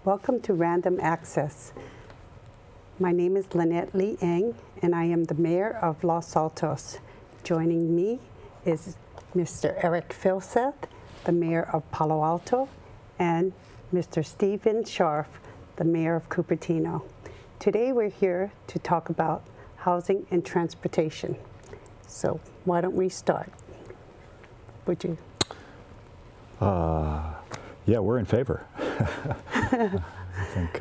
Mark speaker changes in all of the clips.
Speaker 1: Welcome to Random Access. My name is Lynette Lee Eng, and I am the mayor of Los Altos. Joining me is Mr. Eric Filseth, the mayor of Palo Alto, and Mr. Stephen Scharf, the mayor of Cupertino. Today we're here to talk about housing and transportation. So why don't we start? Would you?
Speaker 2: Yeah, we're in favor. I think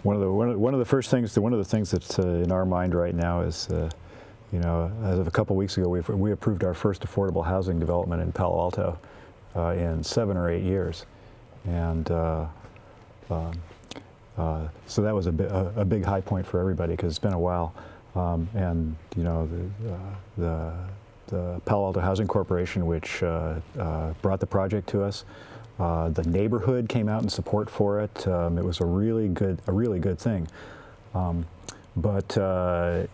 Speaker 2: one of the things that's in our mind right now is, as of a couple weeks ago, we approved our first affordable housing development in Palo Alto in 7 or 8 years, and so that was a big high point for everybody because it's been a while, and the Palo Alto Housing Corporation, which brought the project to us. The neighborhood came out in support for it. It was a really good thing. But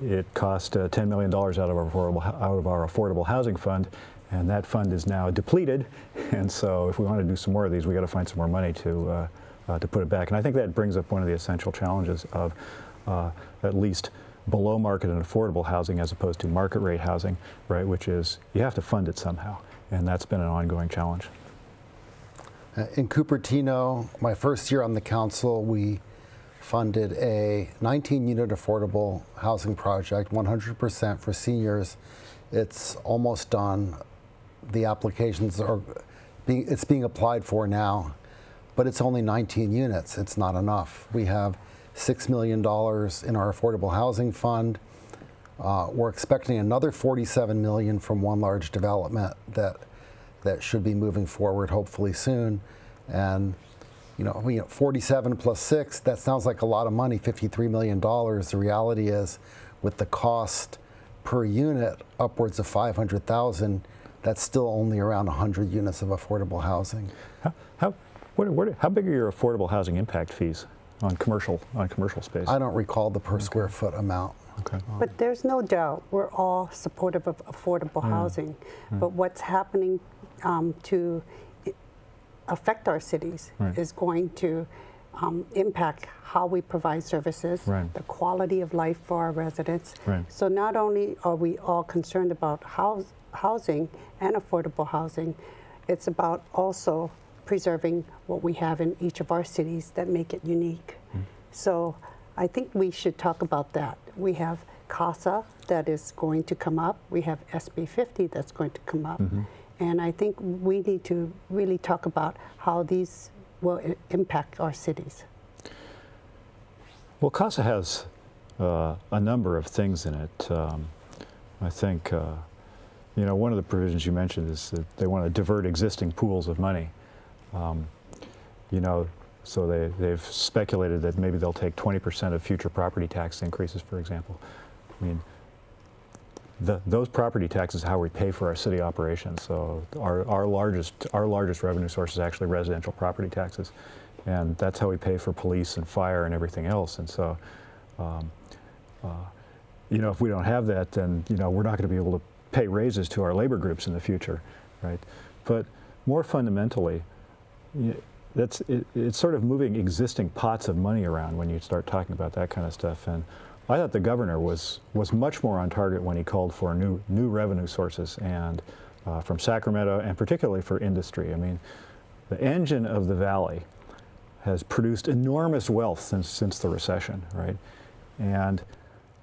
Speaker 2: it cost $10 million out of our affordable housing fund, and that fund is now depleted. And so, if we want to do some more of these, we got to find some more money to put it back. And I think that brings up one of the essential challenges of at least below market and affordable housing as opposed to market rate housing, right, which is you have to fund it somehow, and that's been an ongoing challenge.
Speaker 3: In Cupertino, my first year on the council, we funded a 19-unit affordable housing project, 100% for seniors. It's almost done. The applications it's being applied for now, but it's only 19 units. It's not enough. We have $6 million in our affordable housing fund. We're expecting another $47 million from one large development that should be moving forward hopefully soon. And 47 plus 6, that sounds like a lot of money, $53 million. The reality is, with the cost per unit upwards of $500,000, that's still only around 100 units of affordable housing.
Speaker 2: How big are your affordable housing impact fees on commercial space?
Speaker 3: I don't recall the per square foot amount.
Speaker 2: Okay.
Speaker 1: But there's no doubt we're all supportive of affordable housing. But what's happening to affect our cities is going to impact how we provide services, the quality of life for our residents. So not only are we all concerned about housing and affordable housing, it's about also preserving what we have in each of our cities that make it unique. So I think we should talk about that. We have CASA that is going to come up. We have SB 50 that's going to come up. And I think we need to really talk about how these will impact our cities.
Speaker 2: Well, CASA has a number of things in it. I think, one of the provisions you mentioned is that they want to divert existing pools of money. So they've speculated that maybe they'll take 20% of future property tax increases, for example. I mean, those property taxes are how we pay for our city operations. So our largest revenue source is actually residential property taxes, and that's how we pay for police and fire and everything else. And so, if we don't have that, then we're not going to be able to pay raises to our labor groups in the future, right? But more fundamentally, it's sort of moving existing pots of money around when you start talking about that kind of stuff. And I thought the governor was much more on target when he called for new revenue sources, and from Sacramento, and particularly for industry. I mean, the engine of the valley has produced enormous wealth since the recession, right? And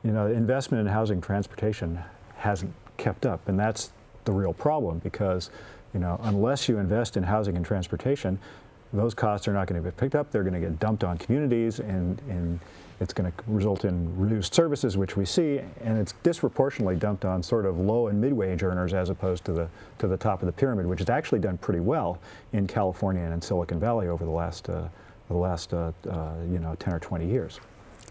Speaker 2: investment in housing transportation hasn't kept up, and that's the real problem, because unless you invest in housing and transportation, those costs are not going to get picked up. They're going to get dumped on communities, and it's going to result in reduced services, which we see, and it's disproportionately dumped on sort of low and mid-wage earners as opposed to the top of the pyramid, which has actually done pretty well in California and in Silicon Valley over the last 10 or 20 years.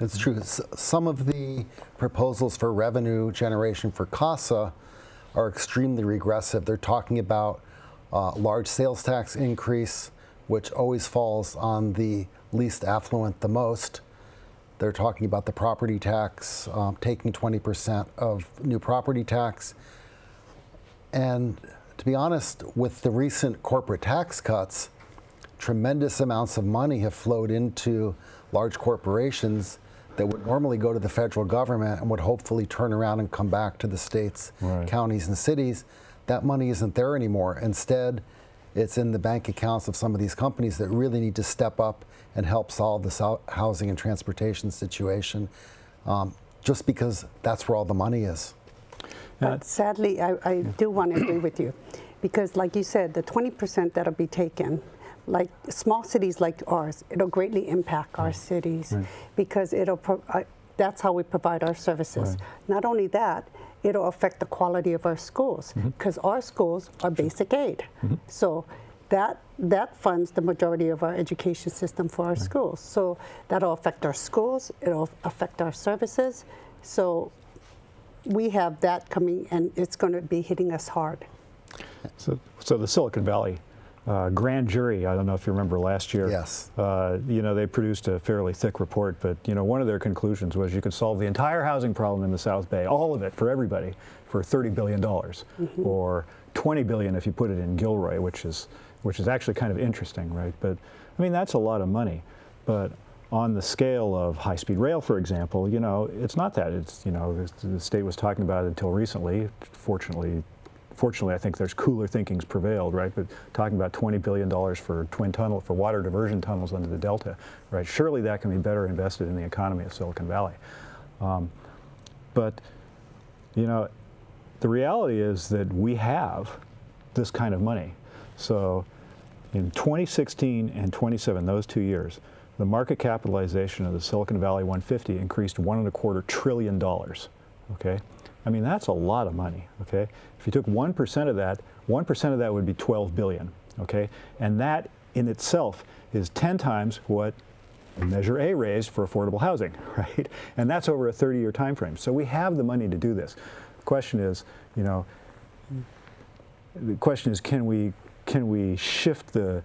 Speaker 3: It's true. Some of the proposals for revenue generation for CASA are extremely regressive. They're talking about large sales tax increase, which always falls on the least affluent the most. They're talking about the property tax, taking 20% of new property tax. And to be honest, with the recent corporate tax cuts, tremendous amounts of money have flowed into large corporations that would normally go to the federal government and would hopefully turn around and come back to the states, counties, and cities. That money isn't there anymore. Instead, it's in the bank accounts of some of these companies that really need to step up and help solve this housing and transportation situation, just because that's where all the money is.
Speaker 1: But sadly, I do want to agree with you, because like you said, the 20% that'll be taken, like small cities like ours, it'll greatly impact our cities, because that's how we provide our services. Not only that, it'll affect the quality of our schools, because our schools are basic aid. So that funds the majority of our education system for our schools. So that'll affect our schools, it'll affect our services. So we have that coming, and it's going to be hitting us hard.
Speaker 2: So the Silicon Valley grand jury, I don't know if you remember last year.
Speaker 3: Yes.
Speaker 2: You know, they produced a fairly thick report, but you know, one of their conclusions was you could solve the entire housing problem in the South Bay, all of it for everybody, for $30 billion, or $20 billion if you put it in Gilroy, which is actually kind of interesting, right? But I mean, that's a lot of money. But on the scale of high-speed rail, for example, you know, it's not that. It's, you know, the state was talking about it until recently. Fortunately, I think there's cooler thinking's prevailed, right? But talking about $20 billion for for water diversion tunnels under the Delta, right? Surely that can be better invested in the economy of Silicon Valley. But, you know, the reality is that we have this kind of money. So in 2016 and 27, those 2 years, the market capitalization of the Silicon Valley 150 increased $1.25 trillion, okay? I mean, that's a lot of money, okay? If you took 1% of that, 1% of that would be 12 billion, okay? And that in itself is 10 times what Measure A raised for affordable housing, right? And that's over a 30-year time frame. So we have the money to do this. The question is, you know, can we shift the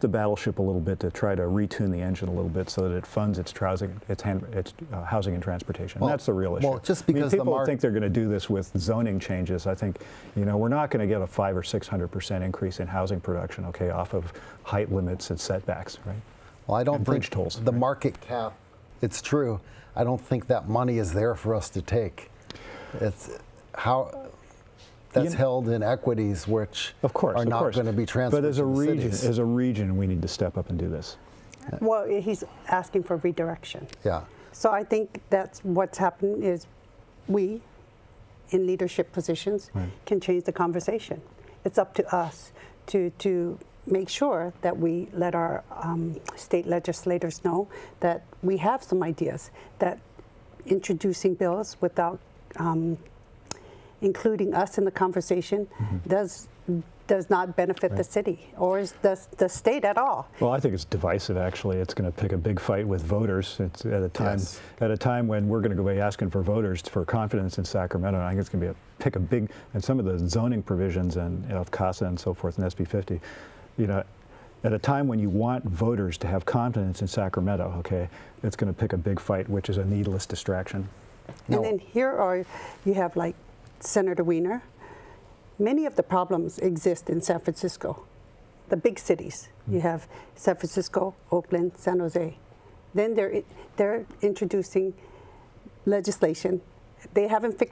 Speaker 2: battleship a little bit to try to retune the engine a little bit so that it funds its housing and transportation?
Speaker 3: Well,
Speaker 2: that's the real issue.
Speaker 3: Well, just because
Speaker 2: people think they're going to do this with zoning changes. I think, you know, we're not going to get a 500 or 600% increase in housing production, okay, off of height limits and setbacks, right?
Speaker 3: Well, I don't think
Speaker 2: bridge tolls,
Speaker 3: the market cap. It's true. I don't think that money is there for us to take. It's how. That's held in equities, which are not going to be transferred.
Speaker 2: But as a region, we need to step up and do this.
Speaker 1: Well, he's asking for redirection.
Speaker 3: Yeah.
Speaker 1: So I think that's what's happened is we, in leadership positions, can change the conversation. It's up to us to make sure that we let our state legislators know that we have some ideas, that introducing bills without including us in the conversation does not benefit the city or the state at all.
Speaker 2: Well, I think it's divisive. Actually, it's going to pick a big fight with voters. It's at a time when we're going to go be asking for voters for confidence in Sacramento. I think it's going to pick a big, and some of the zoning provisions and of CASA and so forth in SB 50. You know, at a time when you want voters to have confidence in Sacramento, okay, it's going to pick a big fight, which is a needless distraction.
Speaker 1: And then you have like Senator Wiener. Many of the problems exist in San Francisco, the big cities. You have San Francisco, Oakland, San Jose. Then they're introducing legislation. They haven't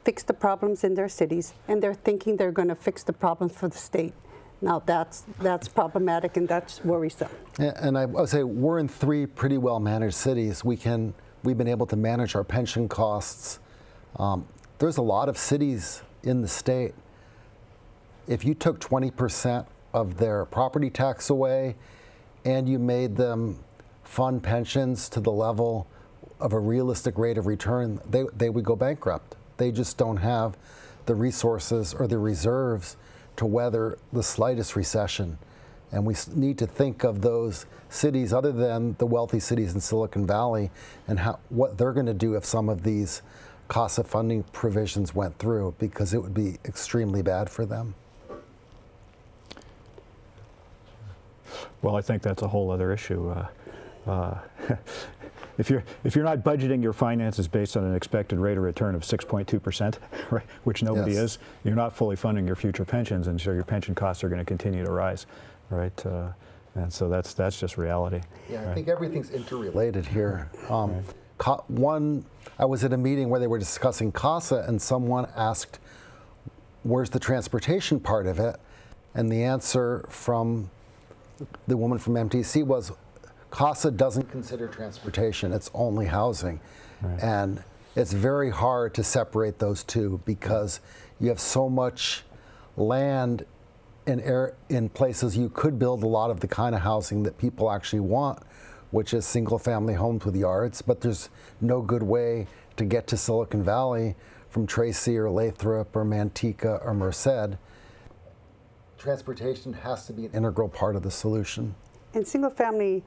Speaker 1: fixed the problems in their cities, and they're thinking they're going to fix the problems for the state. Now that's problematic, and that's worrisome.
Speaker 3: And I would say we're in 3 pretty well managed cities. We've been able to manage our pension costs. There's a lot of cities in the state. If you took 20% of their property tax away and you made them fund pensions to the level of a realistic rate of return, they would go bankrupt. They just don't have the resources or the reserves to weather the slightest recession. And we need to think of those cities other than the wealthy cities in Silicon Valley and what they're going to do if some of these cost of funding provisions went through, because it would be extremely bad for them.
Speaker 2: Well, I think that's a whole other issue. If you're not budgeting your finances based on an expected rate of return of 6.2%, right, which nobody is, you're not fully funding your future pensions, and so your pension costs are going to continue to rise, right? And so that's just reality.
Speaker 3: Yeah,
Speaker 2: right?
Speaker 3: I think everything's interrelated here. I was at a meeting where they were discussing CASA, and someone asked, where's the transportation part of it? And the answer from the woman from MTC was, CASA doesn't consider transportation, it's only housing.
Speaker 2: Right.
Speaker 3: And it's very hard to separate those two because you have so much land in places you could build a lot of the kind of housing that people actually want, which is single-family homes with yards, but there's no good way to get to Silicon Valley from Tracy or Lathrop or Manteca or Merced. Transportation has to be an integral part of the solution.
Speaker 1: And single-family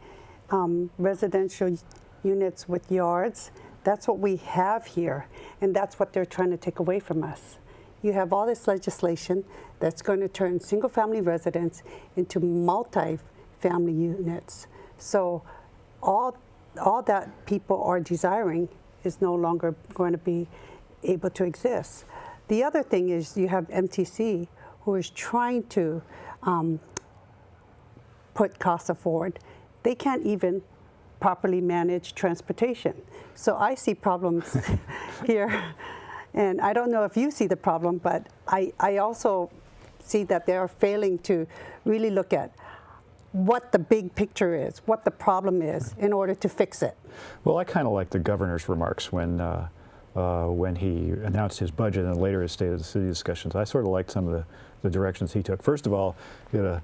Speaker 1: residential units with yards, that's what we have here, and that's what they're trying to take away from us. You have all this legislation that's going to turn single-family residents into multi-family units. So all that people are desiring is no longer going to be able to exist. The other thing is you have MTC, who is trying to put CASA forward. They can't even properly manage transportation. So I see problems here. And I don't know if you see the problem, but I also see that they are failing to really look at what the big picture is, what the problem is, in order to fix it.
Speaker 2: Well, I kind of like the governor's remarks when he announced his budget and later his State of the City discussions. I sort of liked some of the directions he took. First of all, he had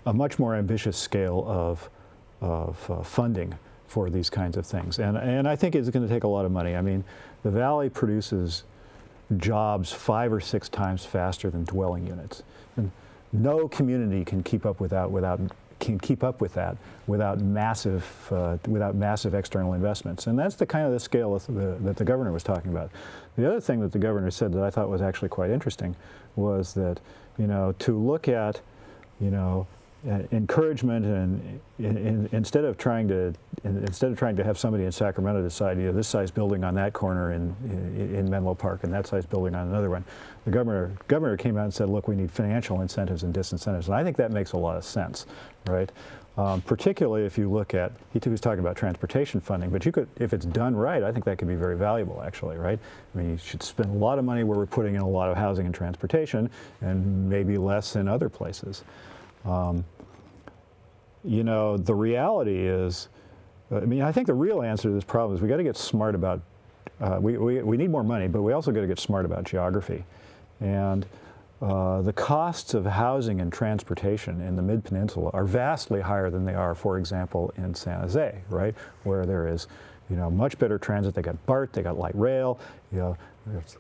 Speaker 2: a much more ambitious scale of funding for these kinds of things. And I think it's going to take a lot of money. I mean, the Valley produces jobs 5 or 6 times faster than dwelling units. And no community can keep up with that without massive external investments. And that's the kind of the scale that the governor was talking about. The other thing that the governor said that I thought was actually quite interesting was that, to look at, encouragement and instead of trying to have somebody in Sacramento decide this size building on that corner in Menlo Park and that size building on another one, the governor came out and said, look, we need financial incentives and disincentives, and I think that makes a lot of sense, right? Particularly if you look at, he was talking about transportation funding, but you could, if it's done right, I think that could be very valuable actually, right? I mean, you should spend a lot of money where we're putting in a lot of housing and transportation and maybe less in other places. The reality is, I think the real answer to this problem is we got to get smart about, we need more money, but we also got to get smart about geography. And the costs of housing and transportation in the Mid-Peninsula are vastly higher than they are, for example, in San Jose, right? Where there is, much better transit. They got BART, they got light rail, there's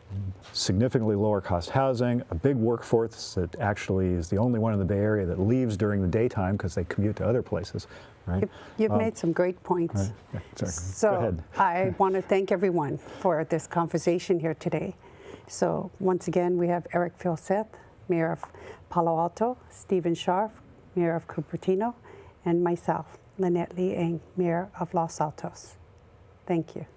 Speaker 2: significantly lower cost housing, a big workforce that actually is the only one in the Bay Area that leaves during the daytime because they commute to other places, right?
Speaker 1: You've made some great points.
Speaker 2: Right. Yeah, sorry.
Speaker 1: So
Speaker 2: go ahead.
Speaker 1: I want to thank everyone for this conversation here today. So once again, we have Eric Filseth, Mayor of Palo Alto, Stephen Scharf, Mayor of Cupertino, and myself, Lynette Lee Eng, Mayor of Los Altos. Thank you.